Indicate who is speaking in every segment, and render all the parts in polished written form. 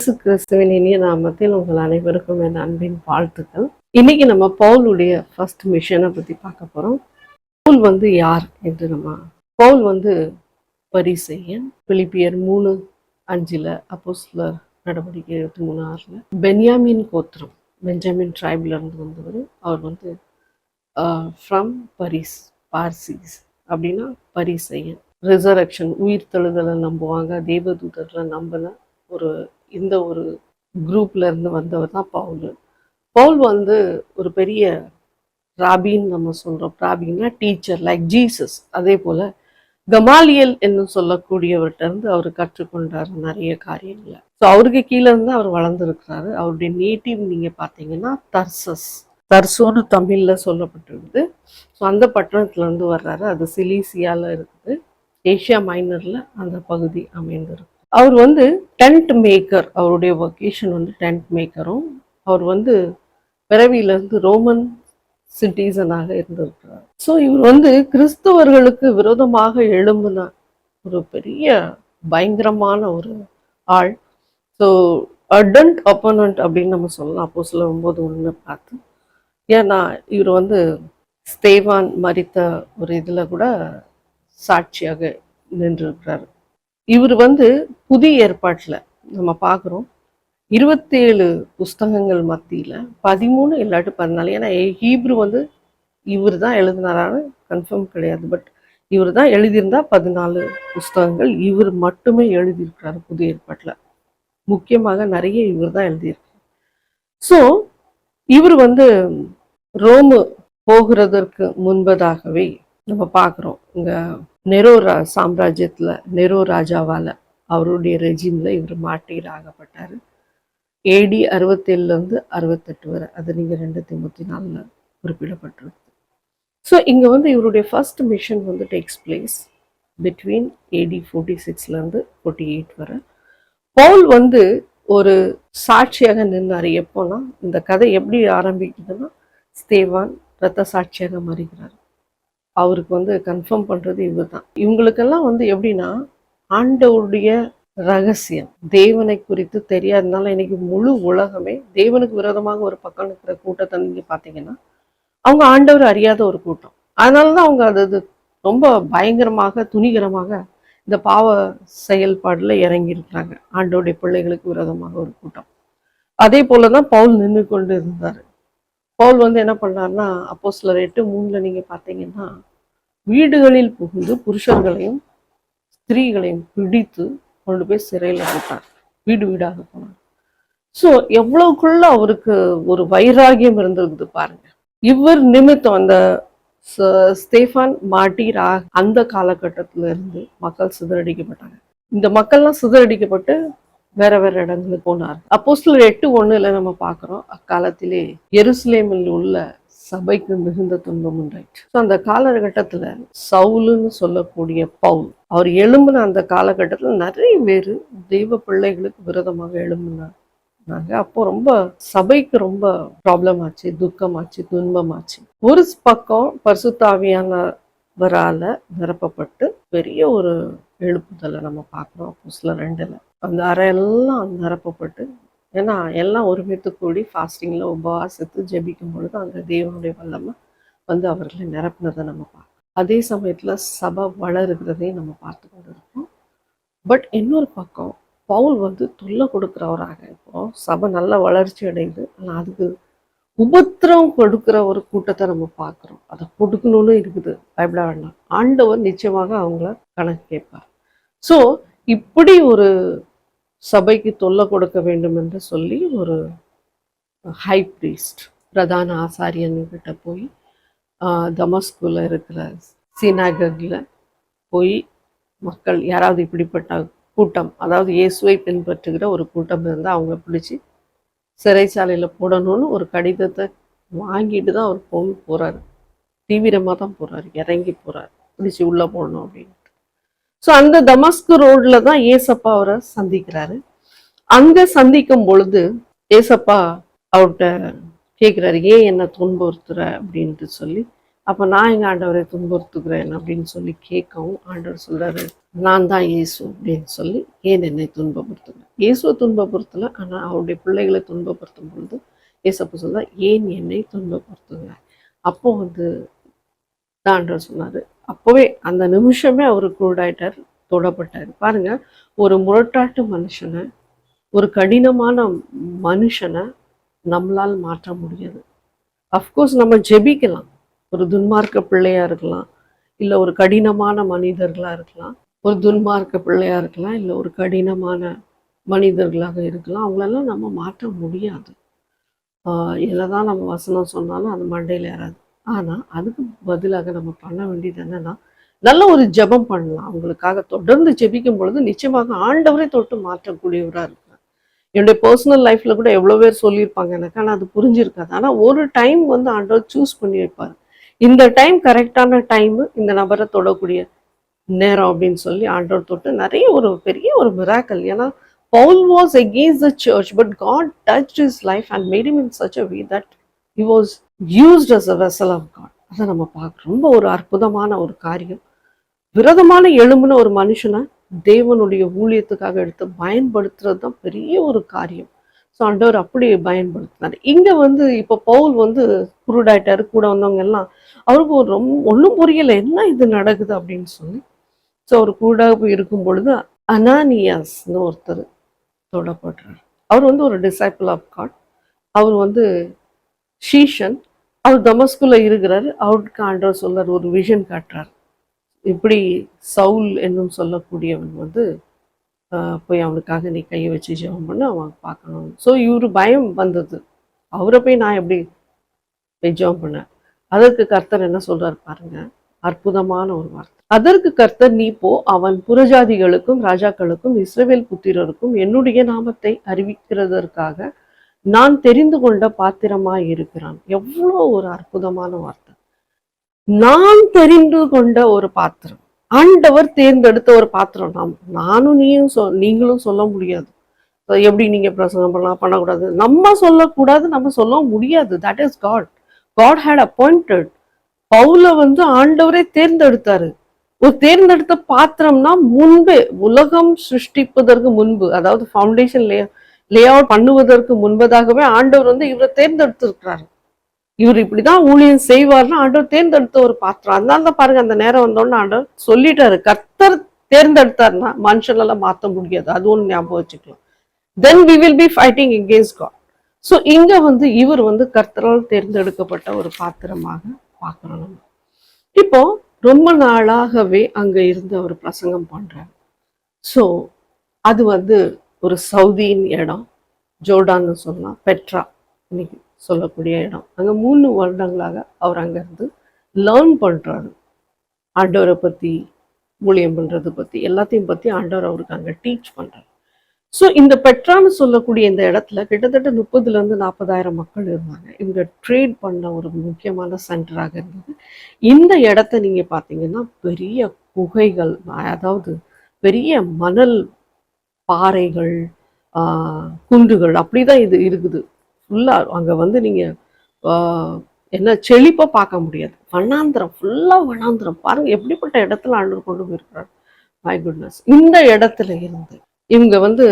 Speaker 1: இயேசு கிறிஸ்துவின் இனிய நாமத்தில் உங்கள் அனைவருக்கும் என் அன்பின் வாழ்த்துக்கள். இன்னைக்கு நம்ம பவுலுடைய ஃபர்ஸ்ட் மிஷனை பத்தி பார்க்க போறோம். பவுல் வந்து யார் என்று பவுல் வந்து பரிசேயன். பிலிப்பியர் 3:5 அப்போஸ்தலர் நடவடிக்கை 23:6 பென்யாமின் கோத்திரம், பெஞ்சமின் ட்ரைப்ல இருந்து வந்தவர். அவர் வந்து ஃப்ரம் பார்சிஸ் அப்படின்னா பரிசேயன். ரிசரக்ஷன், உயிர் தெழுதலை நம்புவாங்க, தேவதூதர்களை நம்பின இந்த ஒரு குரூப்ல இருந்து வந்தவர் தான் பவுல். பவுல் வந்து ஒரு பெரிய ராபின்னு நம்ம சொல்றோம். ராபின்னா டீச்சர், லைக் ஜீசஸ். அதே போல கமாலியல் என்று சொல்லக்கூடியவர்கிட்ட இருந்து அவர் கற்றுக்கொண்டார் நிறைய காரியங்களை. ஸோ அவருக்கு கீழே இருந்து அவர் வளர்ந்துருக்கிறாரு. அவருடைய நேட்டிவ் நீங்க பார்த்தீங்கன்னா தர்சோன்னு தமிழ்ல சொல்லப்பட்டிருக்குது. ஸோ அந்த பட்டணத்துல இருந்து வர்றாரு. அது சிலீசியால இருக்குது, ஏஷியா மைனர்ல அந்த பகுதி அமைந்திருக்கு. அவர் வந்து டென்ட் மேக்கர். அவருடைய வொகேஷன் வந்து டென்ட் மேக்கரும். அவர் வந்து பிறவியிலிருந்து ரோமன் சிட்டிசனாக இருந்திருக்கிறார். ஸோ இவர் வந்து கிறிஸ்தவர்களுக்கு விரோதமாக எழும்பின ஒரு பெரிய பயங்கரமான ஒரு ஆள். ஸோ அர்டன்ட் அப்போனண்ட் அப்படின்னு நம்ம சொல்லலாம். அப்போ சில 9:1 பார்த்து. ஏன்னா இவர் வந்து ஸ்தேவான் மரித்த ஒரு இதில் கூட சாட்சியாக நின்றிருக்கிறார். இவர் வந்து புதிய ஏற்பாட்டில் நம்ம பார்க்குறோம் 27 புஸ்தகங்கள் மத்தியில் 13 இல்லாட்டி 14. ஏன்னா ஹீப்ரு வந்து இவர் தான் எழுதினாரான்னு கன்ஃபார்ம் கிடையாது. பட் இவர் தான் எழுதியிருந்தா 14 புஸ்தகங்கள் இவர் மட்டுமே எழுதியிருக்கிறாரு புதிய ஏற்பாட்டில். முக்கியமாக நிறைய இவர் தான் எழுதியிருக்கார். ஸோ இவர் வந்து ரோமு போகிறதற்கு முன்பதாகவே நம்ம பார்க்குறோம், இங்கே நெரோ சாம்ராஜ்யத்தில் நெரோ ராஜாவால் அவருடைய ரெஜிமில் இவர் மாட்டீர் ஆகப்பட்டார். AD 67 68 வரை. அது நீங்கள் 2 Timothy 4 குறிப்பிடப்பட்டிருக்கு. ஸோ இங்கே வந்து இவருடைய ஃபர்ஸ்ட் மிஷன் வந்து டேக்ஸ் பிளேஸ் பிட்வீன் AD 46 48 வரை. பவுல் வந்து ஒரு சாட்சியாக நின்றார். எப்போனா இந்த கதை எப்படி ஆரம்பிக்குதுன்னா, ஸ்தேவான் இரத்த சாட்சியாக மறிக்கிறார். அவருக்கு வந்து கன்ஃபார்ம் பண்றது இவர் தான். இவங்களுக்கெல்லாம் வந்து எப்படின்னா, ஆண்டவருடைய ரகசியம் தேவனை குறித்து தெரியாதனால இன்னைக்கு முழு உலகமே தேவனுக்கு விரோதமாக ஒரு பக்கம் இருக்கிற கூட்டத்தை நீங்க பாத்தீங்கன்னா, அவங்க ஆண்டவர் அறியாத ஒரு கூட்டம். அதனாலதான் அவங்க அது ரொம்ப பயங்கரமாக துணிகரமாக இந்த பாவ செயல்பாடுல இறங்கி இருக்கிறாங்க. ஆண்டவருடைய பிள்ளைகளுக்கு விரோதமாக ஒரு கூட்டம். அதே போலதான் பவுல் நின்று கொண்டு இருந்தாரு. பவுல் வந்து என்ன பண்ணார்னா, அப்போஸ்தலர் 8:3 நீங்க பார்த்தீங்கன்னா, வீடுகளில் புகுந்து புருஷர்களையும் ஸ்திரீகளையும் பிடித்து கொண்டு போய் சிறையில் போட்டார். வீடு வீடாக போனார். ஸோ எவ்வளவுக்குள்ள அவருக்கு ஒரு வைராகியம் இருந்திருக்குது பாருங்க. இவர் நிமித்தம் அந்த ஸ்தேஃபான் மார்ட்டிர் அந்த காலகட்டத்தில இருந்து மக்கள் சிதறடிக்கப்பட்டாங்க. இந்த மக்கள்லாம் சிதறடிக்கப்பட்டு வேற வேற இடங்களுக்கு போனார். அப்போஸ்தலர் 8:1 நம்ம பார்க்கிறோம், அக்காலத்திலே எருசலேமில் உள்ள சபைக்கு மிகுந்த துன்பம் உண்டாயிற்று. அந்த காலகட்டத்துல சவுலுன்னு சொல்லக்கூடிய பவுல் அவர் எழும்பின அந்த காலகட்டத்துல நிறைய பேர் தெய்வ பிள்ளைகளுக்கு விரோதமாக எழும்பினாங்க. அப்போ ரொம்ப சபைக்கு ரொம்ப ப்ராப்ளம் ஆச்சு, துக்கமாச்சு, துன்பமாச்சு. ஒரு பக்கம் பரிசுத்தாவியானவரால நிரப்பப்பட்டு பெரிய ஒரு எழுப்புதலை நம்ம பார்க்குறோம். அப்போஸ்தலர் 2 அந்த அறையெல்லாம் நிரப்பப்பட்டு, ஏன்னா எல்லாம் ஒருமித்து கூடி ஃபாஸ்டிங்கில் உபவாசித்து ஜெபிக்கும் பொழுது அங்கே தேவனுடைய வல்லமை வந்து அவர்களை நிரப்பினதை நம்ம பார்க்கணும். அதே சமயத்தில் சபை வளருகிறதையும் நம்ம பார்த்து கொண்டு இருக்கோம். பட் இன்னொரு பக்கம் பவுல் வந்து தொல்லை கொடுக்குறவராக, இப்போ சபை நல்ல வளர்ச்சி அடையுது, ஆனால் அதுக்கு உபத்திரம் கொடுக்குற ஒரு கூட்டத்தை நம்ம பார்க்குறோம். அதை கொடுக்கணும்னு இருக்குது, பயப்பட வேண்டாம். ஆண்டவர் நிச்சயமாக அவங்கள கணக்கு கேட்பார். ஸோ இப்படி ஒரு சபைக்கு தொல்லை கொடுக்க வேண்டும் என்று சொல்லி ஒரு ஹை பிரீஸ்ட், பிரதான ஆசாரியன்கிட்ட போய் தமஸ்குல இருக்கிற சினாககில் போய் மக்கள் யாராவது இப்படிப்பட்ட கூட்டம், அதாவது இயேசுவை பின்பற்றுகிற ஒரு கூட்டம் இருந்தால் அவங்க பிடிச்சி சிறைச்சாலையில் போடணும்னு ஒரு கடிதத்தை வாங்கிட்டு தான் அவர் போகிறாரு. தீவிரமாக தான் போகிறாரு, இறங்கி போகிறார், பிடிச்சி உள்ளே போடணும் அப்படின்னு. ஸோ அந்த தமஸ்கு ரோட்ல தான் ஏசப்பா அவரை சந்திக்கிறாரு. அங்க சந்திக்கும் பொழுது ஏசப்பா அவர்கிட்ட கேட்குறாரு, ஏன் என்ன துன்புறுத்துற அப்படின்ட்டு சொல்லி அப்போ நான் எங்கள் ஆண்டவரை துன்புறுத்துகிறேன் அப்படின்னு சொல்லி கேட்கவும் ஆண்டவர் சொல்கிறாரு, நான் தான் இயேசு அப்படின்னு சொல்லி ஏன் என்னை துன்பப்படுத்துகிறேன். இயேசுவை துன்பப்படுத்தலை, ஆனால் அவருடைய பிள்ளைகளை துன்பப்படுத்தும் பொழுது இயேசப்ப சொல்ல ஏன் என்னை துன்பப்படுத்துங்க. அப்போ வந்து ஆண்டவர் சொன்னார். அப்போவே அந்த நிமிஷமே அவர் கூடாயிட்டார், தொடப்பட்டார். பாருங்க, ஒரு முரட்டாட்டு மனுஷனை, ஒரு கடினமான மனுஷனை நம்மளால் மாற்ற முடியாது. அஃப்கோர்ஸ் நம்ம ஜெபிக்கலாம். ஒரு துன்மார்க்க பிள்ளையா இருக்கலாம், இல்லை ஒரு கடினமான மனிதர்களாக இருக்கலாம், ஒரு துன்மார்க்க பிள்ளையா இருக்கலாம், இல்லை ஒரு கடினமான மனிதர்களாக இருக்கலாம். அவங்களெல்லாம் நம்ம மாற்ற முடியாது. என்னதான் நம்ம வசனம் சொன்னாலும் அது மண்டையில் ஏறாது. ஆனால் அதுக்கு பதிலாக நம்ம பண்ண வேண்டியது என்னன்னா, நல்ல ஒரு ஜெபம் பண்ணலாம். அவங்களுக்காக தொடர்ந்து ஜெபிக்கும் பொழுது நிச்சயமாக ஆண்டவரை தொட்டு மாற்றக்கூடியவராக இருக்கார். என்னுடைய பர்சனல் லைஃப்ல கூட எவ்வளோ பேர் சொல்லியிருப்பாங்க எனக்கு, ஆனால் அது புரிஞ்சிருக்காது. ஆனால் ஒரு டைம் வந்து ஆண்டவர் சூஸ் பண்ணி வைப்பார். இந்த டைம் கரெக்டான டைமு, இந்த நபரை தொடக்கூடிய நேரம் அப்படின்னு சொல்லி ஆண்டவர் தொட்டு நிறைய ஒரு பெரிய ஒரு மிராக்கல். ஏன்னா Paul was against the church, but God touched his life and made him in such a way that he was used as a vessel of God. அதை நம்ம பார்க்குறோம். ரொம்ப ஒரு அற்புதமான ஒரு காரியம். விரதமான எழும்புன ஒரு மனுஷனை தேவனுடைய ஊழியத்துக்காக எடுத்து பயன்படுத்துறது தான் பெரிய ஒரு காரியம். ஸோ ஆண்டவர் அப்படி பயன்படுத்தினார். இங்கே வந்து இப்போ பவுல் வந்து குருடாயிட்டாரு, கூட வந்தவங்க எல்லாம் அவருக்கு ஒரு ஒன்றும் புரியலை, என்ன இது நடக்குது அப்படின்னு சொல்லி. ஸோ அவர் குருடாக இருக்கும் பொழுது அனானியாஸ்னு ஒருத்தர் தொடப்படுறார். அவர் வந்து ஒரு டிசைபிள் ஆஃப் காட். அவர் வந்து ஷீஷன். அவர் தமஸ்குல இருக்கிறாரு. அவருக்கு ஆண்டவர் சொல்றார், ஒரு விஷன் காட்டுறார். இப்படி சவுல் என்னும் சொல்லக்கூடியவன் வந்து போய் அவனுக்காக நீ கையை வச்சு ஜெபம் பண்ண அவன் பார்க்கணும். ஸோ இவரு பயம் வந்தது, அவரை போய் நான் எப்படி போய் ஜெபம் பண்ணேன். அதற்கு கர்த்தர் என்ன சொல்றாரு பாருங்க, அற்புதமான ஒரு வார்த்தை. அதற்கு கர்த்தர், நீ போ, அவன் புறஜாதிகளுக்கும் ராஜாக்களுக்கும் இஸ்ரவேல் புத்திரருக்கும் என்னுடைய நாமத்தை அறிவிக்கிறதற்காக நான் தெரிந்து கொண்ட பாத்திரமாய் இருக்கிறான். எவ்வளோ ஒரு அற்புதமான வார்த்தை. நான் தெரிந்து கொண்ட ஒரு பாத்திரம், ஆண்டவர் தேர்ந்தெடுத்த ஒரு பாத்திரம். நானும் நீங்களும் சொல்ல முடியாது. எப்படி நீங்க பிரசங்கம் பண்ணக்கூடாது, நம்ம சொல்லக்கூடாது, நம்ம சொல்ல முடியாது. That is God. God had appointed. பவுல வந்து ஆண்டவரே தேர்ந்தெடுத்தாரு. ஒரு தேர்ந்தெடுத்த பாத்திரம்னா, முன்பே உலகம் சிருஷ்டிப்பதற்கு முன்பு, அதாவது ஃபவுண்டேஷன் லே அவுட் பண்ணுவதற்கு முன்பதாகவே ஆண்டவர் வந்து இவரை தேர்ந்தெடுத்திருக்கிறாரு. இவர் இப்படிதான் ஊழியம் செய்வார்னா ஆண்டவர் தேர்ந்தெடுத்த ஒரு பாத்திரம். அதனால தான் பாருங்க, அந்த நேரம் வந்தோன்னு ஆண்டவர் சொல்லிட்டாரு, கர்த்தர் தேர்ந்தெடுத்தாருன்னா மனுஷனெல்லாம் மாற்ற முடியாது. அது ஒன்று ஞாபகம் வச்சுக்கலாம். Then we will be fighting against God. So இங்க வந்து இவர் வந்து கர்த்தரால் தேர்ந்தெடுக்கப்பட்ட ஒரு பாத்திரமாக பார்க்கிறோம் நம்ம. இப்போ ரொம்ப நாளாகவே அங்க இருந்து அவர் பிரசங்கம் பண்றார். ஸோ அது வந்து ஒரு சவுதியின் இடம், ஜோர்டான்னு சொல்லலாம், பெட்ரா இன்னைக்கு சொல்லக்கூடிய இடம். அங்கே 3 வருடங்களாக அவர் அங்கேருந்து லேர்ன் பண்ணுறாரு. ஆண்டவரை பற்றி, ஊழியம் பண்ணுறது பற்றி, எல்லாத்தையும் பற்றி ஆண்டவர் அவருக்கு அங்கே டீச் பண்ணுறாரு. ஸோ இந்த பெட்ரான்னு சொல்லக்கூடிய இந்த இடத்துல கிட்டத்தட்ட 30,000 to 40,000 மக்கள் இருந்தாங்க. இவங்க ட்ரேட் பண்ண ஒரு முக்கியமான சென்டராக இருந்தது. இந்த இடத்த நீங்கள் பார்த்தீங்கன்னா பெரிய குகைகள், அதாவது பெரிய மணல் பாறைகள், குன்றுகள், அப்படிதான் இது இருக்குது ஃபுல்லாக. அங்கே வந்து நீங்கள் என்ன செழிப்பாக பார்க்க முடியாது. வனாந்திரம், ஃபுல்லாக வனாந்திரம். பாருங்கள் எப்படிப்பட்ட இடத்துல ஆண்டவர் கொண்டு போயிருக்கிறார். My goodness. இந்த இடத்துல இருந்து இவங்க வந்து,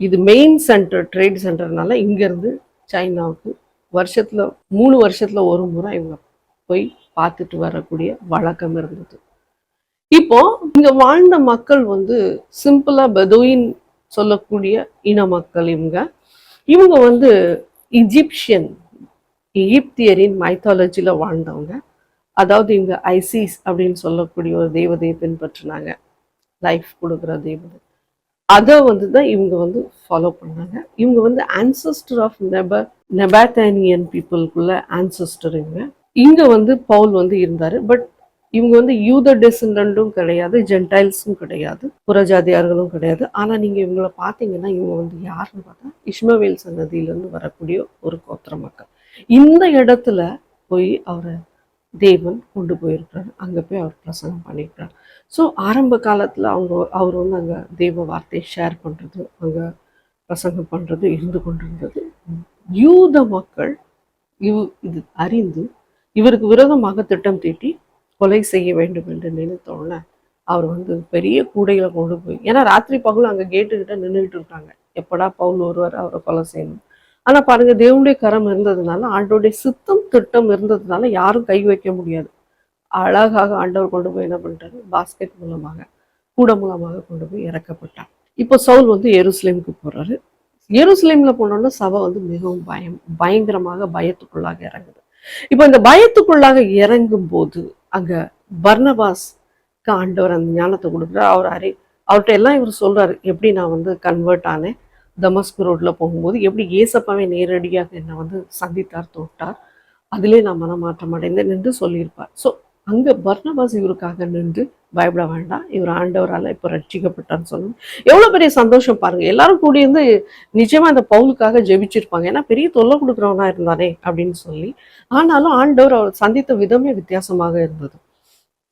Speaker 1: இது மெயின் சென்டர், ட்ரேட் சென்டர்னால இங்கேருந்து சைனாவுக்கு வருஷத்தில் 3 வருஷத்தில் ஒரு முறை இவங்க போய் பார்த்துட்டு வரக்கூடிய வழக்கம் இருந்தது. இப்போ இங்க வாழ்ந்த மக்கள் வந்து சிம்பிளா பெதுயின் சொல்லக்கூடிய இன மக்கள். இவங்க வந்து எகிப்தியரின் மைத்தாலஜில வாழ்ந்தவங்க. அதாவது இவங்க ஐசிஸ் அப்படின்னு சொல்லக்கூடிய ஒரு தெய்வதையை பின்பற்றினாங்க, லைஃப் கொடுக்குற தெய்வதை. அதை வந்து தான் இவங்க வந்து ஃபாலோ பண்ணாங்க. இவங்க வந்து ஆன்சஸ்டர் ஆஃப் நெபாத்தானியன் பீப்புளுக்குள்ள ஆன்சஸ்டர். இங்க வந்து பவுல் வந்து இருந்தாரு. பட் இவங்க வந்து யூத டெசண்டன்ட்டும் கிடையாது, ஜென்டைல்ஸும் கிடையாது, புறஜாதியார்களும் கிடையாது. ஆனா நீங்க இவங்களை பார்த்தீங்கன்னா இவங்க வந்து யாருன்னு பார்த்தா இஸ்மவேல் சன்னதியிலிருந்து வரக்கூடிய ஒரு கோத்திர மக்கள். இந்த இடத்துல போய் அவரை தேவன் கொண்டு போயிருக்கிறாரு. அங்க போய் அவர் பிரசங்கம் பண்ணியிருக்கிறார். ஸோ ஆரம்ப காலத்துல அவர் வந்து அங்க தெய்வ வார்த்தையை ஷேர் பண்றது, அங்க பிரசங்கம் பண்றது இருந்து கொண்டிருந்தது. யூத மக்கள் இது அறிந்து இவருக்கு விரோதமாக திட்டம் தீட்டி கொலை செய்ய வேண்டும் என்று நினைத்தோடனே அவர் வந்து பெரிய கூடையில கொண்டு போய், ஏன்னா ராத்திரி பகலும் அங்க கேட்டுக்கிட்ட நின்றுட்டு இருக்காங்க, எப்படா பவுல் ஒருவர் அவரை கொலை செய்யணும். ஆனா பாருங்க, தேவனுடைய கரம் இருந்ததுனால, ஆண்டோடைய சித்தம் திட்டம் இருந்ததுனால யாரும் கை வைக்க முடியாது. அழகாக ஆண்டவர் கொண்டு போய் என்ன பண்ணிட்டாரு, பாஸ்கெட் மூலமாக, கூட மூலமாக கொண்டு போய் இறக்கப்பட்டார். இப்போ சவுல் வந்து எருசலேமுக்கு போறாரு. எருசலேம்ல போனோம்னா சபை வந்து மிகவும் பயங்கரமாக பயத்துக்குள்ளாக இறங்குது. இப்போ இந்த பயத்துக்குள்ளாக இறங்கும் போது அங்க பர்னபாஸ் ஆண்டவர் அந்த ஞானத்தை கொடுக்குறாரு. அவர்கிட்ட எல்லாம் இவர் சொல்றாரு, எப்படி நான் வந்து கன்வெர்ட் ஆனேன், தமஸ்கு ரோட்ல போகும்போது எப்படி ஏசப்பாவே நேரடியாக என்னை வந்து சந்தித்தார், தொட்டார், அதிலே நான் மனமாற்றம் அடைந்தேன் என்று சொல்லியிருப்பார். ஸோ அங்க பர்னபாஸ் இவருக்காக நின்று பயப்பட வேண்டாம், இவர் ஆண்டவரால் இப்போ ரட்சிக்கப்பட்டான்னு சொல்லணும். எவ்வளோ பெரிய சந்தோஷம் பாருங்க. எல்லாரும் கூடி இருந்து நிச்சயமா அந்த பவுலுக்காக ஜெபிச்சிருப்பாங்க, ஏன்னா பெரிய தொல்லை கொடுக்குறவனா இருந்தானே அப்படின்னு சொல்லி. ஆனாலும் ஆண்டவர் அவர் சந்தித்த விதமே வித்தியாசமாக இருந்தது.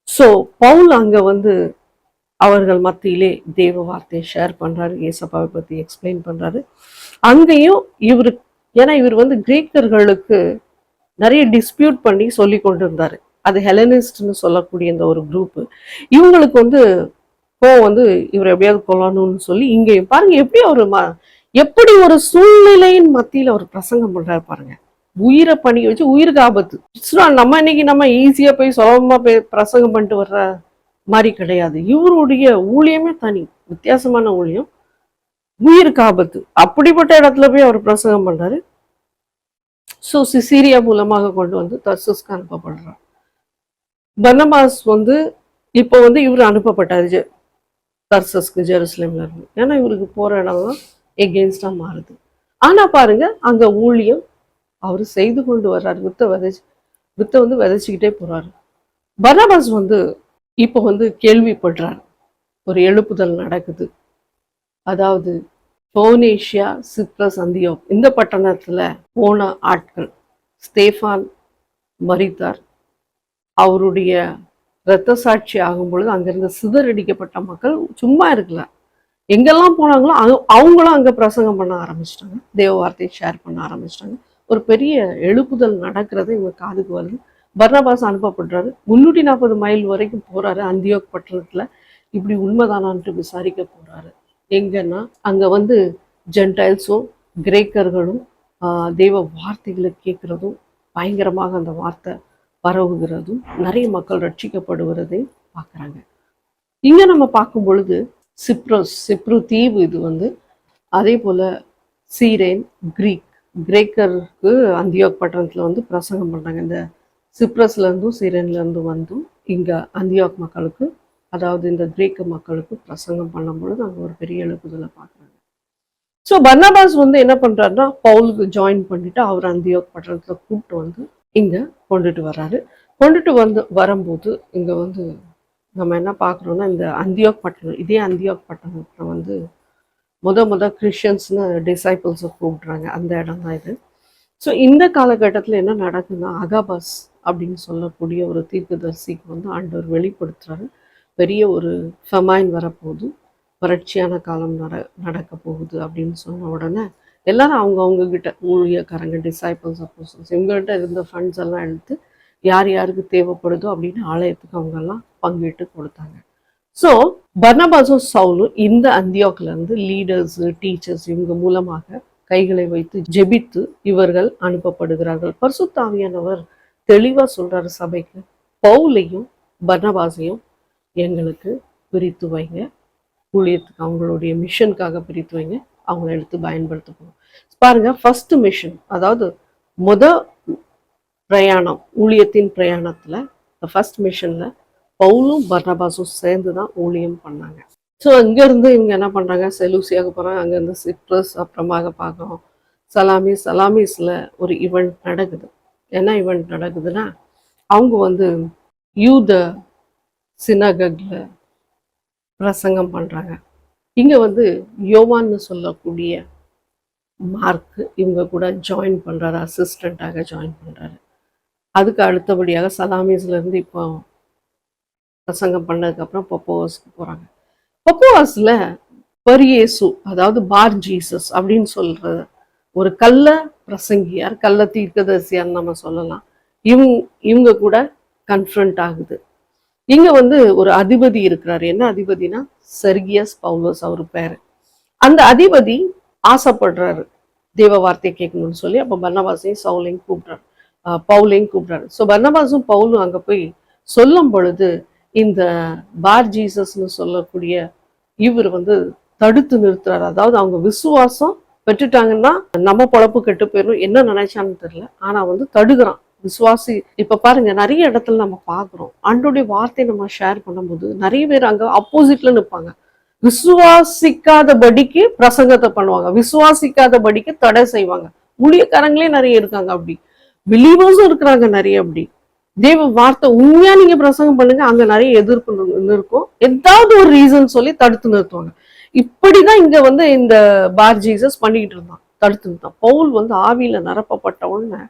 Speaker 1: ஸோ பவுல் அங்க வந்து அவர்கள் மத்தியிலே தேவ வார்த்தையை ஷேர் பண்றாரு, ஏசப்பாவை பத்தி எக்ஸ்பிளைன் பண்றாரு. அங்கேயும் இவரு, ஏன்னா இவர் வந்து கிரேக்கர்களுக்கு நிறைய டிஸ்பியூட் பண்ணி சொல்லி கொண்டு இருந்தாரு. அது ஹெலனிஸ்ட்னு சொல்லக்கூடிய இந்த ஒரு குரூப், இவங்களுக்கு வந்து வந்து இவர் எப்படியாவது கொல்லணும்னு சொல்லி இங்கேயும் பாருங்க எப்படி ஒரு எப்படி ஒரு சூழ்நிலையின் மத்தியில் அவர் பிரசங்கம் பண்றாரு பாருங்க. உயிரை பணி வச்சு, உயிருக்கு ஆபத்து. நம்ம இன்னைக்கு நம்ம ஈஸியா போய் சுலபமா போய் பிரசங்கம் பண்ணிட்டு வர்ற மாதிரி கிடையாது. இவருடைய ஊழியமே தனி, வித்தியாசமான ஊழியம், உயிருக்கு ஆபத்து. அப்படிப்பட்ட இடத்துல போய் அவர் பிரசங்கம் பண்றாரு. ஸோ சிசீரியா மூலமாக கொண்டு வந்து தர்சுஸ்க்கு அனுப்பப்படுறார். பர்னபாஸ் வந்து இப்போ வந்து இவர் அனுப்பப்பட்டாரு தர்சஸ்க்கு, ஜெருசலேம்ல இருந்து. ஏன்னா இவருக்கு போற இடம்லாம் எகெயின்ஸ்டா மாறுது. ஆனா பாருங்க, அங்க ஊழியம் அவர் செய்து கொண்டு வர்றாரு. வித்தை வந்து விதைச்சுக்கிட்டே போறாரு. பர்னபாஸ் வந்து இப்போ வந்து கேள்விப்படுறாரு, ஒரு எழுப்புதல் நடக்குது. அதாவது போனேஷியா, சிப்ரஸ், அந்தியோக் இந்த பட்டணத்துல போன ஆட்கள், ஸ்தேஃபான் மரித்தார், அவருடைய இரத்த சாட்சி ஆகும் பொழுது அங்கிருந்து சிதறடிக்கப்பட்ட மக்கள் சும்மா இருக்கல, எங்கெல்லாம் போனாங்களோ அவங்களும் அங்க பிரசங்கம் பண்ண ஆரம்பிச்சிட்டாங்க, தேவ வார்த்தையை ஷேர் பண்ண ஆரம்பிச்சிட்டாங்க. ஒரு பெரிய எழுப்புதல் நடக்கிறது இவங்க காதுக்கு வருது. பர்னபாஸ் அனுப்பப்படுறாரு. 340 மைல் வரைக்கும் போறாரு அந்தியோக் பட்டணத்துல. இப்படி உண்மைதானான்ட்டு விசாரிக்க போறாரு. எங்கன்னா அங்க வந்து ஜென்டைல்ஸும் கிரேக்கர்களும் தெய்வ வார்த்தைகளை கேட்கறதும், பயங்கரமாக அந்த வார்த்தை பரவுகிறதும், நிறைய மக்கள் ரட்சிக்கப்படுவதையும் பார்க்குறாங்க. இங்க நம்ம பார்க்கும் பொழுது சிப்ரு தீவு இது வந்து, அதே போல சீரேன், கிரேக்கருக்கு அந்தியோக் பட்டணத்துல வந்து பிரசங்கம் பண்றாங்க. இந்த சிப்ரஸ்ல இருந்தும் சீரேன்ல இருந்தும் வந்தும் இங்க அந்தியோக் மக்களுக்கு, அதாவது இந்த கிரேக்க மக்களுக்கு பிரசங்கம் பண்ணும் பொழுது அங்க ஒரு பெரிய எழுப்புதலை பார்க்குறாங்க. ஸோ பர்னபாஸ் வந்து என்ன பண்றாருன்னா, பவுலுக்கு ஜாயின் பண்ணிட்டு அவர் அந்தியோக் பட்டணத்துல கூப்பிட்டு வந்து இங்க கொண்டுட்டு வர்றாரு. கொண்டுட்டு வரும்போது இங்க வந்து நம்ம என்ன பார்க்குறோம்னா, இந்த அந்தியோக் பட்டணம், இதே அந்தியோக் பட்டணத்துல வந்து முத கிறிஸ்டியன்ஸ்னு டிசைபிள்ஸை கூப்பிடுறாங்க, அந்த இடம் தான் இது. ஸோ இந்த காலகட்டத்தில் என்ன நடக்குதுன்னா, அகாபாஸ் அப்படின்னு சொல்லக்கூடிய ஒரு தீர்க்கதரிசிக்கு வந்து ஆண்டவர் வெளிப்படுத்துறாரு, பெரிய ஒரு ஃபெமைன் வரப்போகுது, வறட்சியான காலம் நடக்க போகுது அப்படின்னு சொன்ன உடனே எல்லாரும் அவங்க கிட்ட, ஊழியக்காரங்க, டிசைபிள்ஸ், அப்போஸ்தலர்ஸ், இவங்ககிட்ட இருந்த ஃபண்ட்ஸ் எல்லாம் எடுத்து யார் யாருக்கு தேவைப்படுதோ அப்படின்னு ஆலயத்துக்கு அவங்கெல்லாம் பங்கிட்டு கொடுத்தாங்க. ஸோ பர்னபாஸும் சவுலும் இந்த அந்தியோக்ல இருந்து லீடர்ஸ், டீச்சர்ஸ் இவங்க மூலமாக கைகளை வைத்து ஜெபித்து இவர்கள் அனுப்பப்படுகிறார்கள். பரிசுத்த ஆவியானவர் தெளிவா சொல்றாரு சபைக்கு, பவுலையும் பர்னபாஸையும் எங்களுக்கு பிரித்து வைங்க, ஊழியத்துக்கு அவங்களுடைய மிஷனுக்காக பிரித்து வைங்க, அவங்கள எடுத்து பயன்படுத்த போகும். பாருங்க, ஃபர்ஸ்ட் மிஷன், அதாவது பிரயாணம், ஊழியத்தின் பிரயாணத்துல ஃபர்ஸ்ட் மிஷன்ல பவுலும் பர்னபாஸும் சேர்ந்து தான் ஊழியம் பண்ணாங்க. ஸோ அங்கேருந்து இவங்க என்ன பண்ணுறாங்க, செலூசியாவுக்கு போகிறாங்க. அங்கேருந்து சிப்ரஸ், அப்புறமாக பார்க்குறோம் சலாமிஸில் ஒரு ஈவெண்ட் நடக்குது. என்ன ஈவெண்ட் நடக்குதுன்னா, அவங்க வந்து யூத சினகக்ல பிரசங்கம் பண்ணுறாங்க. இங்கே வந்து யோவான்னு சொல்லக்கூடிய மார்க் இவங்க கூட ஜாயின் பண்ணுறாரு, அசிஸ்டண்ட்டாக ஜாயின் பண்ணுறாரு. அதுக்கு அடுத்தபடியாக சலாமிஸ்லேருந்து இப்போ பிரசங்கம் பண்ணதுக்கப்புறம் பப்போவாஸ்க்கு போகிறாங்க. பப்போவாஸ்ல பரியேசு, அதாவது பார் ஜீசஸ் அப்படின்னு சொல்ற ஒரு கள்ள பிரசங்கியார், கள்ள தீர்க்கதரிசியார் நம்ம சொல்லலாம். இவங்க இவங்க கூட கன்ஃபரண்ட் ஆகுது. இங்க வந்து ஒரு அதிபதி இருக்கிறாரு. என்ன அதிபதினா செர்கியஸ் பவுலோஸ் அவர் பேரு. அந்த அதிபதி ஆசைப்படுறாரு தேவ வார்த்தையை கேட்கணும்னு சொல்லி. அப்ப பர்னபாசையும் சவுலையும் கூப்பிடுறாரு, பவுலையும் கூப்பிடுறாரு. ஸோ பர்னபாசும் பவுலும் அங்க போய் சொல்லும் பொழுது இந்த பார் ஜீசஸ்ன்னு சொல்லக்கூடிய இவர் வந்து தடுத்து நிறுத்துறாரு. அதாவது அவங்க விசுவாசம் பெற்றுட்டாங்கன்னா நம்ம பொழப்பு கெட்டு போயிடும், என்ன நினைச்சான்னு தெரியல. ஆனா வந்து தடுக்கிறான் விசுவாசி. இப்ப பாருங்க, நிறைய இடத்துல நம்ம பாக்குறோம் ஆண்டோடைய வார்த்தையை நம்ம ஷேர் பண்ணும்போது நிறைய பேர் அங்க அப்போசிட்ல நிற்பாங்க. விசுவாசிக்காதபடிக்கு பிரசங்கத்தை பண்ணுவாங்க, விசுவாசிக்காதபடிக்கு தடை செய்வாங்க. ஊழியக்காரங்களே நிறைய இருக்காங்க அப்படி, பிலீவர்ஸும் இருக்கிறாங்க நிறைய அப்படி. தேவ வார்த்தை உண்மையா நீங்க பிரசங்கம் பண்ணுங்க, அங்க நிறைய எதிர்ப்பு இருக்கும், ஏதாவது ஒரு ரீசன் சொல்லி தடுத்து நிறுத்துவாங்க. இப்படிதான் இங்க வந்து இந்த பார் ஜீசஸ் பண்ணிக்கிட்டு இருந்தான், தடுத்து நிறுத்தான். பவுல் வந்து ஆவியில நிரப்பப்பட்ட உடனே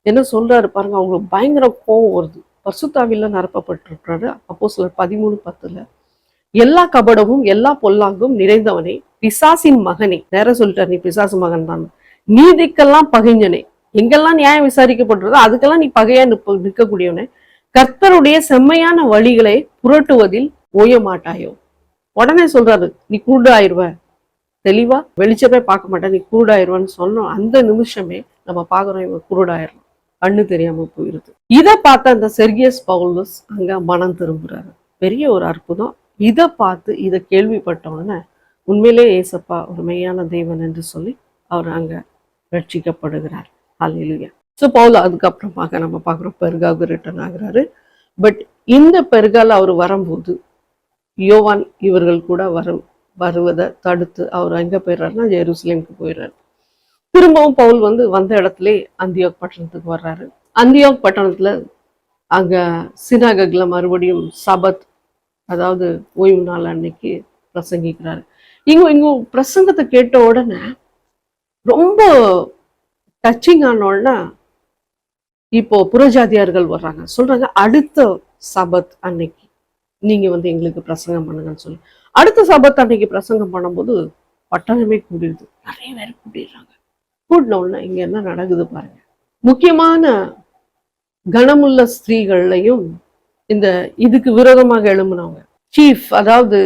Speaker 1: என்ன சொல்றாரு பாருங்க, அவங்களுக்கு பயங்கர கோவம் வருது. பரிசுத்தாவில நிரப்பப்பட்டிருக்கிறாரு. அப்போஸ்தலர் 13:10 எல்லா கபடமும் எல்லா பொல்லாங்கும் நிறைந்தவனே, பிசாசின் மகனே, நேர சொல்லிட்டார், நீ பிசாசு மகன் தான், நீதிக்கெல்லாம் பகைஞனே, எங்கெல்லாம் நியாயம் விசாரிக்கப்படுறதோ அதுக்கெல்லாம் நீ பகையா நிற்கக்கூடியவனே, கர்த்தருடைய செம்மையான வழிகளை புரட்டுவதில் ஓய மாட்டாயோ. உடனே சொல்றாரு, நீ குருடாயிருவ, தெளிவா வெளிச்சமே பார்க்க மாட்டேன், நீ குருடாயிருவான்னு சொன்னோம். அந்த நிமிஷமே நம்ம பாக்குறோம், இவன் குருடாயிரும், கண்ணு தெரியாம போயிருது. இதை பார்த்த அந்த செர்கியஸ் பவுலஸ் அங்க மனம் திரும்புறாரு. பெரிய ஒரு அற்புதம். இதை பார்த்து இதை கேள்விப்பட்ட உடனே உண்மையிலே ஏசப்பா ஒரு மெய்யான தேவன் என்று சொல்லி அவர் அங்க ரட்சிக்கப்படுகிறார். ஹல்லேலூயா. ஸோ பவுல் அதுக்கப்புறமாக நம்ம பார்க்குறோம் பெர்காவுக்கு ரிட்டர்ன் ஆகுறாரு. பட் இந்த பெர்கால அவர் வரும்போது யோவான் இவர்கள் கூட வருவதை தடுத்து அவர் எங்க போயிடுறாருன்னா ஜெருசலேமுக்கு போயிடுறாரு. திரும்பவும் பவுல் வந்து வந்த இடத்துல அந்தியோக் பட்டணத்துக்கு வர்றாரு. அந்தியோக் பட்டணத்துல அங்க சினாகக்ல மறுபடியும் சபத், அதாவது ஓய்வு நாள் அன்னைக்கு பிரசங்கிக்கிறாரு. இங்க பிரசங்கத்தை கேட்ட உடனே ரொம்ப டச்சிங் ஆன உடனே இப்போ புறஜாதியார்கள் வர்றாங்க, சொல்றாங்க அடுத்த சபத் அன்னைக்கு நீங்க வந்து எங்களுக்கு பிரசங்கம் பண்ணுங்கன்னு சொல்லி. அடுத்த சபத் அன்னைக்கு பிரசங்கம் பண்ணும்போது பட்டணமே கூடிடுது, நிறைய பேர் கூட்டிடுறாங்க. கூட்டின உடனே இங்க என்ன நடக்குது பாருங்க. முக்கியமான கனமுள்ள ஸ்திரீகள்லையும் இந்த இதுக்கு விரோதமாக எழும்பினவங்க, சீஃப், அதாவது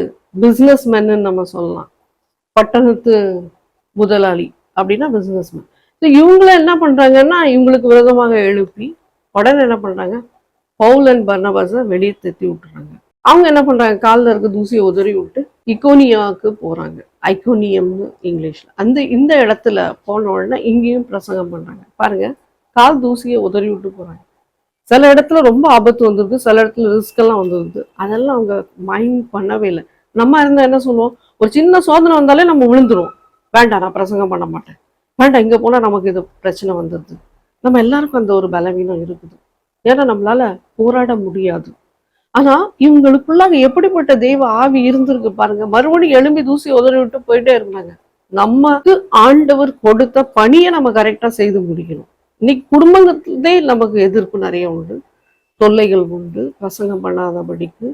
Speaker 1: பிசினஸ் மேன்னு நம்ம சொல்லலாம், பட்டணத்து முதலாளி அப்படின்னா பிசினஸ் மேன். இவங்கள என்ன பண்றாங்கன்னா இவங்களுக்கு விரோதமாக எழுப்பி உடனே என்ன பண்றாங்க, பவுல் அண்ட் பர்னபாஸை வெளியே தட்டி விட்டுறாங்க. அவங்க என்ன பண்றாங்க, காலில் இருக்க தூசியை உதறி விட்டு இக்கோனியாவுக்கு போறாங்க, ஐக்கோனியம்னு இங்கிலீஷ்ல. இந்த இடத்துல போன உடனே இங்கேயும் பிரசங்கம் பண்றாங்க. பாருங்க, கால் தூசியை உதறி விட்டு போறாங்க. சில இடத்துல ரொம்ப ஆபத்து வந்துருக்கு, சில இடத்துல ரிஸ்க் எல்லாம் வந்துருக்கு, அதெல்லாம் அவங்க மைண்ட் பண்ணவே இல்லை. நம்ம இருந்தா என்ன சொல்லுவோம், ஒரு சின்ன சோதனை வந்தாலே நம்ம விழுந்துருவோம், வேண்டாம் நான் பிரசங்கம் பண்ண மாட்டேன், வேண்டாம் இங்க போனா நமக்கு இது பிரச்சனை வந்துடுது. நம்ம எல்லாருக்கும் அந்த ஒரு பலவீனம் இருக்குது, ஏன்னா நம்மளால போராட முடியாது. ஆனா இவங்களுக்குள்ளாக எப்படிப்பட்ட தெய்வ ஆவி இருந்திருக்கு பாருங்க. மறுபடியும் எழும்பி தூசி உதறி விட்டு போயிட்டே இருந்தாங்க. நமக்கு ஆண்டவர் கொடுத்த பணியை நம்ம கரெக்டா செய்து முடிக்கணும். இன்னைக்கு குடும்பத்திலே நமக்கு எதிர்ப்பு நிறைய உண்டு, தொல்லைகள் உண்டு, பிரசங்கம் பண்ணாதபடிக்கு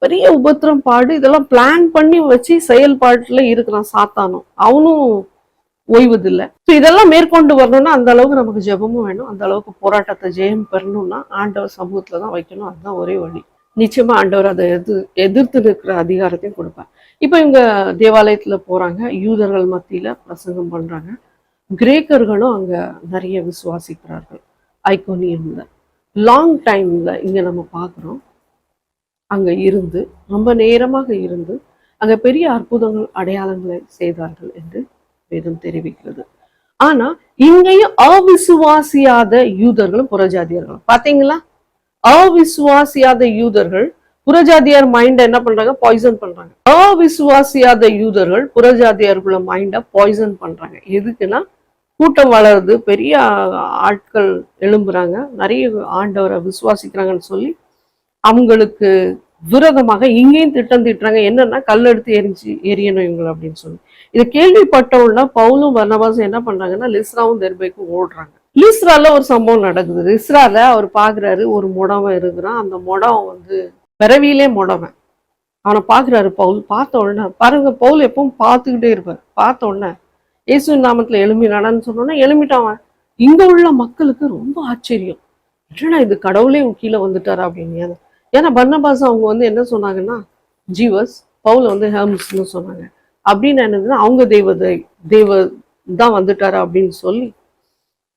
Speaker 1: பெரிய உபத்திரம் பாடு, இதெல்லாம் பிளான் பண்ணி வச்சு செயல்பாட்டுல இருக்கிறான் சாத்தானும், அவனும் ஓய்வதில்லை. ஸோ இதெல்லாம் மேற்கொண்டு வரணும்னா அந்த அளவுக்கு நமக்கு ஜெபமும் வேணும், அந்த அளவுக்கு போராட்டத்தை ஜெயம் பெறணும்னா ஆண்டவர் சமூகத்துலதான் வைக்கணும். அதுதான் ஒரே வழி. நிச்சயமா ஆண்டவர் அதை எதிர்த்து நிற்கிற அதிகாரத்தையும் கொடுப்பார். இப்ப இவங்க தேவாலயத்துல போறாங்க, யூதர்கள் மத்தியில பிரசங்கம் பண்றாங்க, கிரேக்கர்களும் அங்க நிறைய விசுவாசிக்கிறார்கள். ஐக்கோனியம்ல லாங் டைம்ல இங்க நம்ம பார்க்குறோம், அங்க இருந்து ரொம்ப நேரமாக இருந்து அங்க பெரிய அற்புதங்கள் அடையாளங்களை செய்தார்கள் என்று வேதம் தெரிவிக்கிறது. ஆனா இங்கேயும் அவிசுவாசியாத யூதர்களும் புறஜாதியர்களும் பாத்தீங்களா, அவிசுவாசியாத யூதர்கள் புறஜாதியார் மைண்ட என்ன பண்றாங்க, பாய்சன் பண்றாங்க. அவிசுவாசியாத யூதர்கள் புறஜாதியாருக்குள்ள மைண்ட பாய்சன் பண்றாங்க. எதுக்குன்னா கூட்டம் வளருது, பெரிய ஆட்கள் எழும்புறாங்க, நிறைய ஆண்டவரை விசுவாசிக்கிறாங்கன்னு சொல்லி அவங்களுக்கு விரோதமாக இங்கேயும் திட்டம் திட்டுறாங்க. என்னன்னா கல் எடுத்து எரியணும் இவங்களை அப்படின்னு சொல்லி. இதை கேள்விப்பட்டவுடனே பவுலும் பர்னபாசும் என்ன பண்றாங்கன்னா லிஸ்ராவும் தெர்பேக்கும் ஓடுறாங்க. லிஸ்ரால ஒரு சம்பவம் நடக்குது. லிஸ்ரால அவர் பாக்குறாரு, ஒரு முடவன் இருக்கிறான். அந்த முடவன் வந்து பிறவியிலே முடவன். அவனை பாக்குறாரு பவுல். பார்த்த உடனே பாருங்க, பவுல் எப்பவும் பார்த்துக்கிட்டே இருப்பார். பார்த்த உடனே இயேசு நாமத்துல எழும்பினான்னு சொன்னோன்னா எழுமிட்டான். இங்க உள்ள மக்களுக்கு ரொம்ப ஆச்சரியம், என்னடா இது கடவுளே கீழே வந்துட்டாரா அப்படின்னு. ஏன்னா பர்னபாஸ் அவங்க வந்து என்ன சொன்னாங்கன்னா ஜீவஸ், பவுல வந்து ஹெர்ம்ஸ்னு சொன்னாங்க. அப்படின்னு என்னதுன்னா அவங்க தெய்வ தான் வந்துட்டாரா அப்படின்னு சொல்லி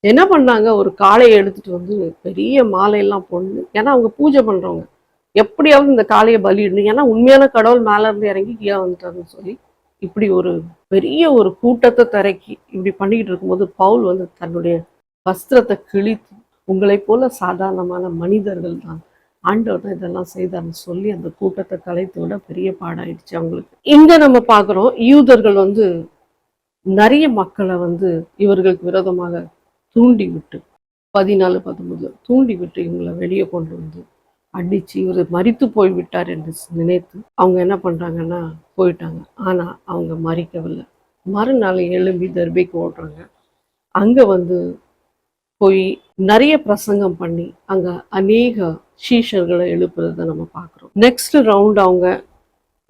Speaker 1: என்ன பண்ணாங்க, ஒரு காளையை எடுத்துட்டு வந்து பெரிய மாலையெல்லாம் போடணும். ஏன்னா அவங்க பூஜை பண்றவங்க, எப்படியாவது இந்த காளையை பலியிடணும். ஏன்னா உண்மையான கடவுள் மேல இருந்து இறங்கி கீழே வந்துட்டாருன்னு சொல்லி இப்படி ஒரு பெரிய ஒரு கூட்டத்தை திரக்கி இப்படி பண்ணிக்கிட்டு இருக்கும்போது பவுல் வந்து தன்னுடைய வஸ்திரத்தை கிழித்து, உங்களை போல சாதாரணமான மனிதர்கள் தான், ஆண்டவர் தான் இதெல்லாம் செய்தார்னு சொல்லி அந்த கூட்டத்தை கலைத்து விட பெரிய பாடாயிடுச்சு அவங்களுக்கு. இங்க நம்ம பாக்குறோம், யூதர்கள் வந்து நிறைய மக்களை வந்து இவர்களுக்கு விரோதமாக தூண்டி விட்டு 14-19 தூண்டி விட்டு இவங்களை வெளியே கொண்டு வந்து அடிச்சு இவர் மரித்து போய்விட்டார் என்று நினைத்து அவங்க என்ன பண்றாங்கன்னா போயிட்டாங்க. ஆனா அவங்க மறிக்கவில்லை. மறுநாள் எழும்பி தர்பைக்கு ஓடுறாங்க. அங்க வந்து போய் நிறைய பிரசங்கம் பண்ணி அங்க அநேக சீஷர்களை எழுப்புறதை நம்ம பார்க்குறோம். நெக்ஸ்ட் ரவுண்ட் அவங்க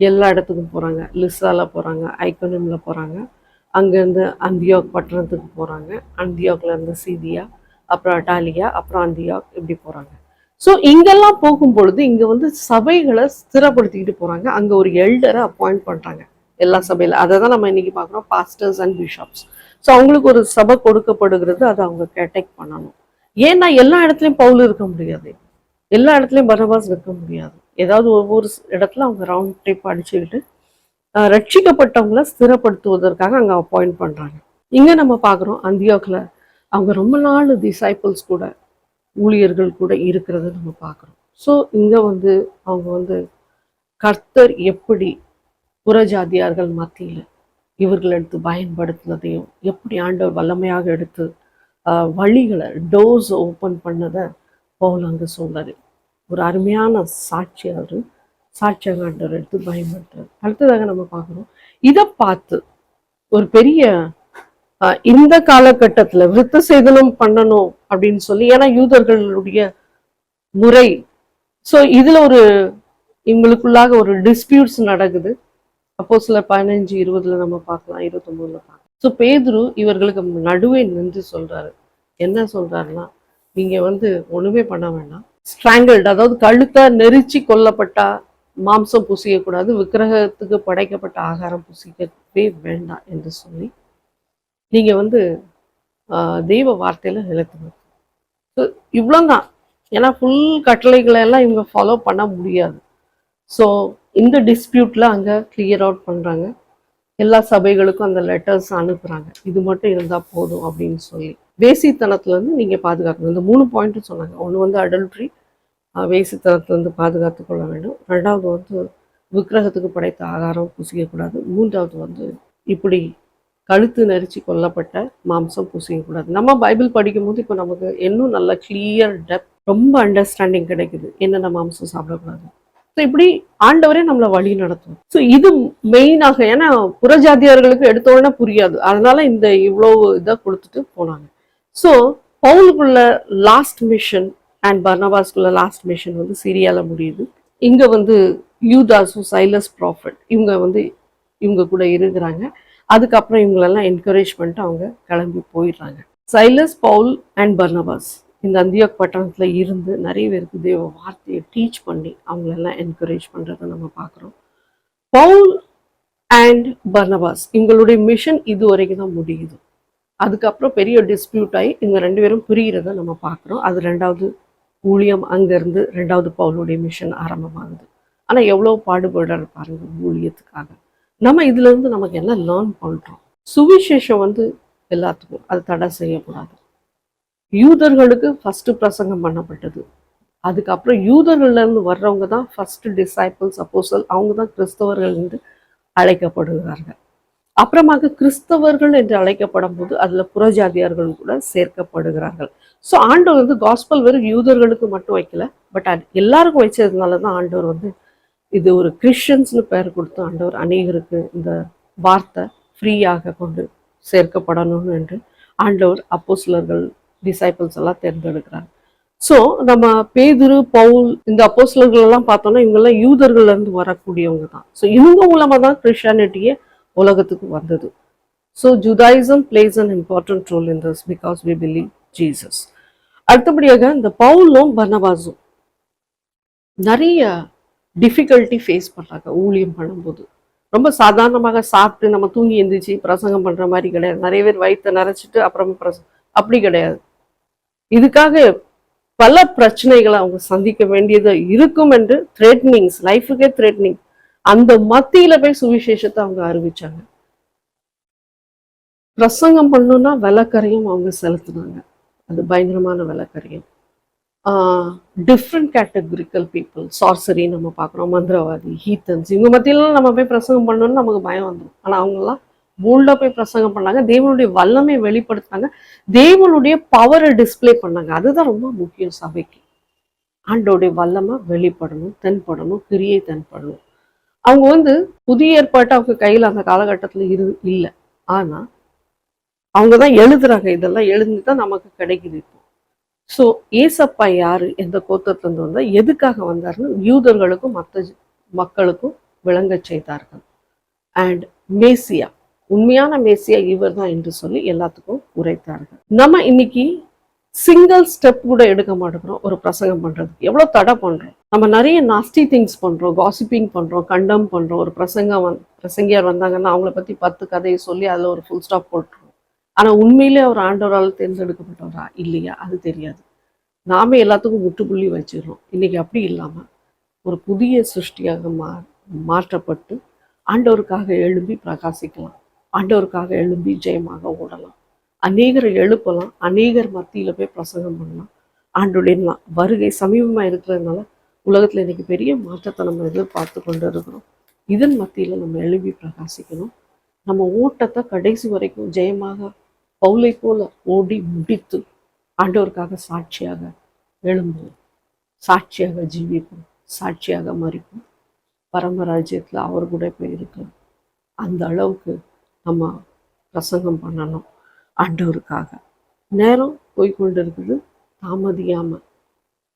Speaker 1: எல்லா இடத்துக்கும் போறாங்க. லிசால போறாங்க, ஐக்கோனியம்ல போறாங்க, அங்கேருந்து அந்தியோக் பட்டணத்துக்கு போறாங்க, அந்தியோக்ல இருந்து சீதியா, அப்புறம் அட்டாலியா, அப்புறம் அந்தியோக், இப்படி போறாங்க. ஸோ இங்கெல்லாம் போகும் பொழுது இங்க வந்து சபைகளை ஸ்திரப்படுத்திக்கிட்டு போறாங்க. அங்க ஒரு எல்டரை அப்பாயிண்ட் பண்றாங்க எல்லா சபையில. அதை தான் நம்ம இன்னைக்கு பார்க்குறோம், பாஸ்டர்ஸ் அண்ட் பிஷப்ஸ். ஸோ அவங்களுக்கு ஒரு சபை கொடுக்கப்படுகிறது, அதை அவங்க கேட்டேக் பண்ணணும். ஏன்னா எல்லா இடத்துலையும் பவுல் இருக்க முடியாது, எல்லா இடத்துலையும் பர்னபாஸ் இருக்க முடியாது. ஏதாவது ஒவ்வொரு இடத்துல அவங்க ரவுண்ட் ட்ரிப் அடிச்சுக்கிட்டு ரட்சிக்கப்பட்டவங்களை ஸ்திரப்படுத்துவதற்காக அங்கே அப்பாயிண்ட் பண்ணுறாங்க. இங்கே நம்ம பார்க்குறோம் அந்தியோக்கில் அவங்க ரொம்ப நாள் டிசைபிள்ஸ் கூட, ஊழியர்கள் கூட இருக்கிறத நம்ம பார்க்குறோம். ஸோ இங்கே வந்து அவங்க வந்து கர்த்தர் எப்படி புறஜாதியார்கள் மத்தியில் இவர்கள் எடுத்து பயன்படுத்தினதையும், எப்படி ஆண்டவர் வல்லமையாக எடுத்து வழிகளை டோர்ஸ் ஓப்பன் பண்ணதை பவுல் அங்கே சொல்றாரு. ஒரு அருமையான சாட்சி அவர் சாட்சியாக ஆண்டவர் எடுத்து பயன்படுத்துறாரு. அடுத்ததாக நம்ம பார்க்குறோம், இதை பார்த்து ஒரு பெரிய இந்த காலகட்டத்துல விருத்த சேதனம் பண்ணணும் அப்படின்னு சொல்லி, ஏன்னா யூதர்களுடைய முறை. ஸோ இதுல ஒரு இவங்களுக்குள்ளாக ஒரு டிஸ்பியூட்ஸ் நடக்குது. அப்போ சில 15-20 நம்ம பார்க்கலாம், 29 பார்க்கலாம். ஸோ பேதுரு இவர்களுக்கு நடுவே நின்று சொல்றாரு. என்ன சொல்றாருன்னா, நீங்க வந்து ஒண்ணுமே பண்ண வேண்டாம், ஸ்ட்ராங்கிள்டு, அதாவது கழுத்தை நெரிச்சு கொல்லப்பட்டா மாம்சம் புசிக்கக்கூடாது, விக்கிரகத்துக்கு படைக்கப்பட்ட ஆகாரம் புசிக்கவே வேண்டாம் என்று சொல்லி நீங்க வந்து தெய்வ வார்த்தையில நிலைத்துங்க. ஸோ இவ்வளோதான். ஏன்னா ஃபுல் கட்டளைகளை எல்லாம் இவங்க ஃபாலோ பண்ண முடியாது. ஸோ இந்த டிஸ்பியூட்ல அங்க கிளியர் அவுட் பண்றாங்க. எல்லா சபைகளுக்கும் அந்த லெட்டர்ஸ் அனுப்புறாங்க, இது மட்டும் இருந்தா போதும் அப்படின்னு சொல்லி. வேசித்தனத்துல இருந்து நீங்க பாதுகாக்கணும். இந்த 3 பாயிண்ட்டும் சொன்னாங்க. ஒன்று வந்து அடல்ட்ரி, வேசித்தனத்திலிருந்து பாதுகாத்து கொள்ள வேண்டும். ரெண்டாவது வந்து விக்கிரகத்துக்கு படைத்த ஆகாரம் புசிக்கக்கூடாது. மூன்றாவது வந்து இப்படி கழுத்து நெரிச்சு கொல்லப்பட்ட மாம்சம் புசிக்கக்கூடாது. நம்ம பைபிள் படிக்கும்போது இப்போ நமக்கு இன்னும் நல்ல கிளியர் டெப்த், ரொம்ப அண்டர்ஸ்டாண்டிங் கிடைக்குது, என்னென்ன மாம்சம் சாப்பிடக்கூடாது. ஸோ இப்படி ஆண்டவரே நம்மளை வழி நடத்தும். ஸோ இது மெயினாக, ஏன்னா புறஜாதியார்களுக்கு எடுத்த உடனே புரியாது, அதனால இந்த இவ்வளோ இதை கொடுத்துட்டு போனாங்க. ஸோ பவுலுக்குள்ள லாஸ்ட் மிஷன் அண்ட் பர்னபாஸ்குள்ள லாஸ்ட் மிஷன் வந்து சிரியால முடியுது. இங்க வந்து யூதாஸும் சைலஸ் ப்ராஃபட் இவங்க கூட இருக்கிறாங்க. அதுக்கப்புறம் இவங்களெல்லாம் என்கரேஜ் பண்ணிட்டு அவங்க கிளம்பி போயிடுறாங்க. சைலஸ், பவுல் அண்ட் பர்னபாஸ் இந்த அந்தியோக் பட்டணத்துல இருந்து நிறைய பேருக்கு தேவ வார்த்தையை டீச் பண்ணி அவங்களெல்லாம் என்கரேஜ் பண்றதை நம்ம பார்க்குறோம். பவுல் அண்ட் பர்னபாஸ் இவங்களுடைய மிஷன் இது வரைக்கும் தான் முடியுது. அதுக்கப்புறம் பெரிய டிஸ்பியூட் ஆகி இவங்க 2 பேரும் பிரிகிறத நம்ம பார்க்குறோம். அது 2வது ஊழியம், அங்கேருந்து 2வது பவுலுடைய மிஷன் ஆரம்பமாகுது. ஆனால் எவ்வளோ பாடுபடுறாரு பாருங்க ஊழியத்துக்காக. நம்ம இதுல இருந்து நமக்கு என்ன லேர்ன் பண்றோம்? சுவிசேஷம் வந்து எல்லாத்துக்கும் அது தடை செய்யக்கூடாது. யூதர்களுக்கு ஃபர்ஸ்ட் பிரசங்கம் பண்ணப்பட்டது. அதுக்கப்புறம் யூதர்கள்ல இருந்து வர்றவங்க தான் ஃபர்ஸ்ட் டிசைபிள்ஸ், அப்போஸ்தலர். அவங்க தான் கிறிஸ்தவர்கள் என்று அழைக்கப்படுகிறார்கள். அப்புறமாக கிறிஸ்தவர்கள் என்று அழைக்கப்படும் போது அதுல புறஜாதியார்கள் கூட சேர்க்கப்படுகிறார்கள். ஸோ ஆண்டவர் வந்து காஸ்பல் வெறும் யூதர்களுக்கு மட்டும் வைக்கல, பட் அது எல்லாருக்கும் வச்சதுனால தான் ஆண்டவர் வந்து இது ஒரு கிறிஸ்டியன்ஸ்னு பேர் கொடுத்து ஆண்டவர் அநேகருக்கு இந்த வார்த்தை ஃப்ரீயாக கொண்டு சேர்க்கப்படணும் என்று ஆண்டவர் அப்போஸ்தலர்கள், டிசைபிள்ஸ் எல்லாம் தேர்ந்தெடுக்கிறார். ஸோ நம்ம பேதுரு, பவுல், இந்த அப்போஸ்தலர்கள் எல்லாம் பார்த்தோம்னா இவங்கெல்லாம் யூதர்கள்ல இருந்து வரக்கூடியவங்க தான். ஸோ இவங்க மூலமா தான் கிறிஸ்டியானிட்டியே உலகத்துக்கு வந்தது. So Judaism plays an important role in this because we believe Jesus. அடுத்தபடியாக இந்த பவுலும் பர்னபாஸும் நிறைய டிஃபிகல்ட்டி ஃபேஸ் பண்ணாங்க ஊழியம் பண்ணும்போது. ரொம்ப சாதாரணமாக சாப்பிட்டு நம்ம தூங்கி எந்திரிச்சு பிரசங்கம் பண்ற மாதிரி கிடையாது. நிறைய பேர் வயிற்றை நிறைச்சிட்டு அப்புறம் அப்படி கிடையாது. இதுக்காக பல பிரச்சனைகளை அவங்க சந்திக்க வேண்டியது இருக்கும் என்று த்ரெட்னிங்ஸ், லைஃபுக்கே த்ரெட்னிங். அந்த மத்தியில போய் சுவிசேஷத்தை அவங்க அறிவிச்சாங்க. பிரசங்கம் பண்ணணும்னா விலக்கரையும் அவங்க செலுத்தினாங்க. அது பயங்கரமான விலக்கரையும். டிஃப்ரெண்ட் கேட்டகரிக்கல் பீப்புள், சார்சரி நம்ம பார்க்குறோம், மந்திரவாதி, ஹீத்தன்ஸ், இவங்க மத்தியிலாம் நம்ம போய் பிரசங்கம் பண்ணணும்னு நமக்கு பயம் வந்துடும். ஆனால் அவங்கெல்லாம் போல்டாக போய் பிரசங்கம் பண்ணாங்க. தேவனுடைய வல்லமை வெளிப்படுத்தினாங்க. தேவனுடைய பவரை டிஸ்பிளே பண்ணாங்க. அதுதான் ரொம்ப முக்கியம் சபைக்கு. ஆண்டோடைய வல்லமை வெளிப்படணும், தென்படணும், கிரியை தென்படணும். அவங்க புதிய ஏற்பாட்டை அவங்க கையில் அந்த காலகட்டத்தில் இல்லை. ஆனால் அவங்க தான் எழுதுறாங்க. இதெல்லாம் எழுந்து தான் நமக்கு கிடைக்குது இப்போ. ஸோ ஏசப்பா யாரு, எந்த கோத்திரத்திலிருந்து வந்தால், எதுக்காக வந்தார்னு யூதர்களுக்கும் மற்ற மக்களுக்கும் விளங்க செய்தார்கள். அண்ட் மேசியா, உண்மையான மேசியா இவர் தான் என்று சொல்லி எல்லாத்துக்கும் உரைத்தார்கள். நம்ம இன்னைக்கு சிங்கிள் ஸ்டெப் கூட எடுக்க மாட்டேங்கிறோம் ஒரு பிரசங்கம் பண்றதுக்கு. எவ்வளோ தடை பண்றோம். நம்ம நிறைய நாஸ்டி திங்ஸ் பண்றோம், காசிப்பிங் பண்றோம், கண்டம் பண்றோம். ஒரு பிரசங்கியார் வந்தாங்கன்னா அவங்கள பத்தி 10 கதையை சொல்லி அதில் ஒரு ஃபுல் ஸ்டாப் போட்டுருவோம். ஆனா உண்மையிலே அவர் ஆண்டவரால் தேர்ந்தெடுக்கப்பட்டவரா இல்லையா அது தெரியாது. நாம எல்லாத்துக்கும் முற்றுப்புள்ளி வச்சிடறோம். இன்னைக்கு அப்படி இல்லாம ஒரு புதிய சிருஷ்டியாக மாற்றப்பட்டு ஆண்டவருக்காக எழும்பி பிரகாசிக்கலாம், ஆண்டவருக்காக எழும்பி ஜெயமாக ஓடலாம், அநேகரை எழுப்பலாம், அநேகர் மத்தியில போய் பிரசங்கம் பண்ணலாம். ஆண்டோடைய வருகை சமீபமா இருக்கிறதுனால உலகத்துல இன்னைக்கு பெரிய மாற்றத்தை நம்ம எதிர்பார்த்து கொண்டு இருக்கிறோம். இதன் மத்தியில நம்ம எழுப்பி பிரகாசிக்கணும். நம்ம ஓட்டத்தை கடைசி வரைக்கும் ஜெயமாக பவுலை போல ஓடி முடித்து ஆண்டவருக்காக சாட்சியாக எழும்புவோம், சாட்சியாக ஜீவிப்போம், சாட்சியாக மறிப்போம். பரமராஜ்யத்தில் அவர் கூட போய் இருக்கலாம். அந்த அளவுக்கு நம்ம பிரசங்கம் பண்ணணும் ஆண்டவருக்காக. நேரம் போய்கொண்டு இருக்குது, தாமதியாமல்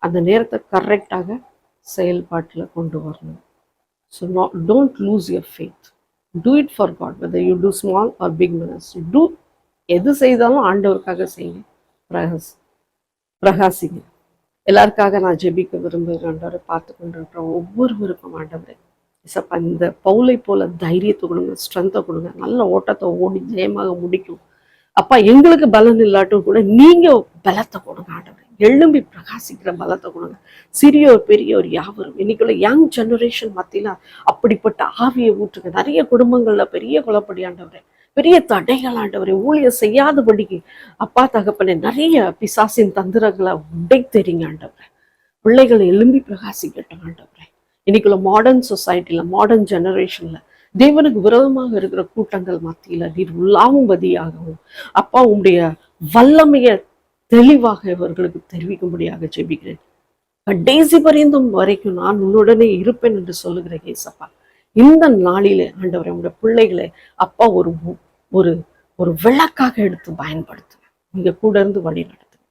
Speaker 1: அந்த நேரத்தை கரெக்டாக செயல்பாட்டில் கொண்டு வரணும். So don't lose your faith. Do it for God, whether you do small or big ministry. Do, எது செய்தாலும் ஆண்டவருக்காக செய்யுங்க, பிரகாசிங்க. எல்லாருக்காக நான் ஜெபிக்க விரும்புகிறேன். ஆண்டவரை பார்த்து கொண்டிருக்கிற ஒவ்வொருவருக்கும் ஆண்டவரே இசப்பா இந்த பவுலை போல தைரியத்தை கொடுங்க, ஸ்ட்ரென்த்தை கொடுங்க, நல்ல ஓட்டத்தை ஓடி ஜெயமாக முடிக்கும். அப்பா எங்களுக்கு பலன் இல்லாட்டும் கூட நீங்க பலத்தை கொடுங்க ஆண்டவரே. எழும்பி பிரகாசிக்கிற பலத்தை கொடுங்க. சிறியோர் பெரியோர் யாவரும் இன்னைக்குள்ள யங் ஜெனரேஷன் மத்தியில அப்படிப்பட்ட ஆவியை ஊற்றுங்க. நிறைய குடும்பங்கள்ல பெரிய குழப்படி ஆண்டவரே, பெரிய தடைகள் ஆண்டவரே, ஊழியர் செய்யாதபடிக்கு அப்பா தகப்பனே நிறைய பிசாசின் தந்திரங்களை உடைத்தெறிங்க ஆண்டவரே. பிள்ளைகளை எழும்பி பிரகாசிக்கட்டும் ஆண்டவரே. இன்னைக்குள்ள மாடர்ன் சொசைட்டில, மாடர்ன் ஜெனரேஷன்ல தேவனுக்கு விரோதமாக இருக்கிற கூட்டங்கள் மத்தியில நீர் உள்ளாகும்படியாகவும் அப்பா உங்களுடைய வல்லமைய தெளிவாக இவர்களுக்கு தெரிவிக்கும்படியாக ஜெபிக்கிறேன். கடைசி பரிந்தும் வரைக்கும் நான் உன்னுடனே இருப்பேன் என்று சொல்லுகிறேன் ஏசப்பா. இந்த நாளிலே ஆண்டவரை உங்களுடைய பிள்ளைகளை அப்பா ஒரு ஒரு ஒரு விளக்காக எடுத்து பயன்படுத்துவேன். நீங்க கூட இருந்து வழி நடத்துவேன்.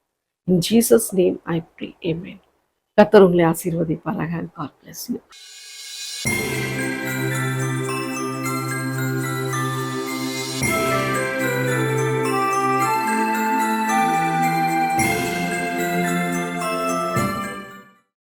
Speaker 1: In Jesus name I pray, amen. கர்த்தர் உங்களை ஆசீர்வதிப்பாராக. God bless you.